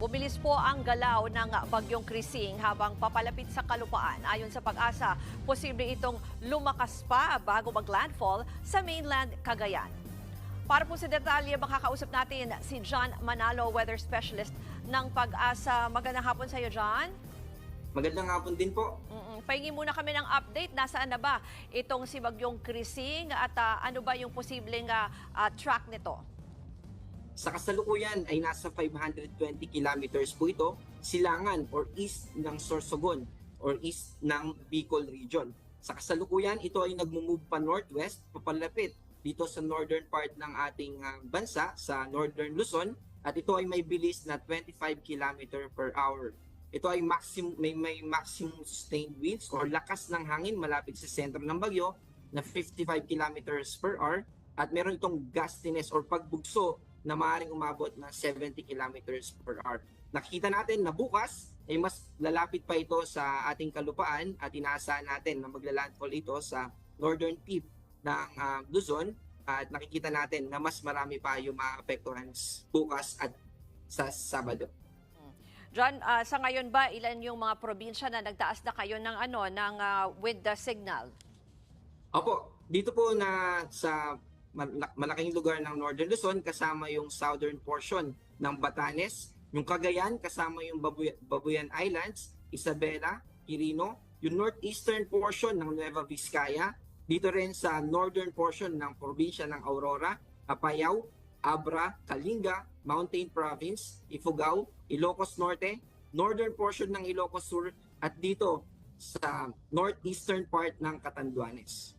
Bumilis po ang galaw ng bagyong Krising habang papalapit sa kalupaan. Ayon sa Pag-asa, posible itong lumakas pa bago mag-landfall sa mainland Cagayan. Para po sa detalye, makakausap natin si John Manalo, weather specialist ng Pag-asa. Magandang hapon sa iyo, John. Magandang hapon din po. Pahingi muna kami ng update. Nasaan na ba itong si bagyong Krising at ano ba yung posibleng track nito? Sa kasalukuyan ay nasa 520 kilometers po ito, silangan or east ng Sorsogon or east ng Bicol region. Sa kasalukuyan, ito ay nagmumove pa northwest, papalapit dito sa northern part ng ating bansa, sa northern Luzon, at ito ay may bilis na 25 km per hour. Ito ay may maximum sustained winds or lakas ng hangin malapit sa sentro ng bagyo na 55 kilometers per hour, at meron itong gustiness or pagbugso na maaaring umabot na 70 kilometers per hour. Nakita natin na bukas ay mas lalapit pa ito sa ating kalupaan at inaasahan natin na maglalandfall ito sa northern tip ng Luzon, at nakikita natin na mas marami pa yung maapektuhan bukas at sa Sabado. John, sa ngayon ba ilan yung mga probinsya na nagtaas na kayo ng wind signal? Opo, dito po na sa malaking lugar ng Northern Luzon, kasama yung southern portion ng Batanes, yung Cagayan, kasama yung Babuyan Islands, Isabela, Quirino, yung northeastern portion ng Nueva Vizcaya, dito rin sa northern portion ng probinsya ng Aurora, Apayao, Abra, Kalinga, Mountain Province, Ifugao, Ilocos Norte, northern portion ng Ilocos Sur, at dito sa northeastern part ng Catanduanes.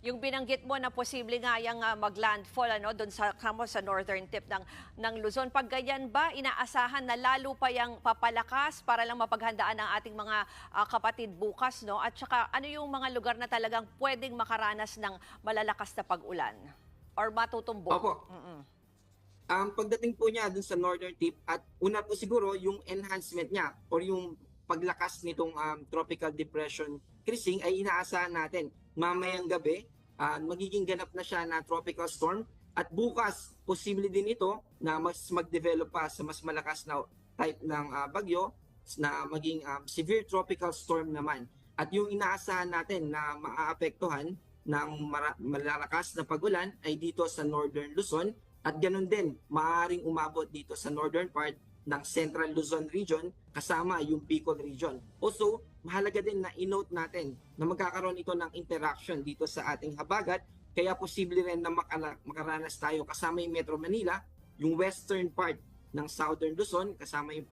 Yung binanggit mo na posible nga yung mag-landfall doon sa northern tip ng Luzon. Pag ganyan ba, inaasahan na lalo pa yung papalakas para lang mapaghandaan ang ating mga kapatid bukas, no? At saka ano yung mga lugar na talagang pwedeng makaranas ng malalakas na pag-ulan or matutumbok? Opo. Pagdating po niya dun sa northern tip, at una po siguro yung enhancement niya or yung paglakas nitong tropical depression Krising ay inaasahan natin mamayang gabi. Magiging ganap na siya na tropical storm, at bukas posible din ito na mas mag-develop pa sa mas malakas na type ng bagyo na maging severe tropical storm naman. At yung inaasahan natin na maaapektuhan ng malalakas na pag-ulan ay dito sa northern Luzon, at ganun din maaaring umabot dito sa northern part ng Central Luzon region kasama yung Bicol region. Also, mahalaga din na i-note natin na magkakaroon ito ng interaction dito sa ating habagat, kaya posible rin na makaranas tayo kasama yung Metro Manila, yung western part ng Southern Luzon, kasama yung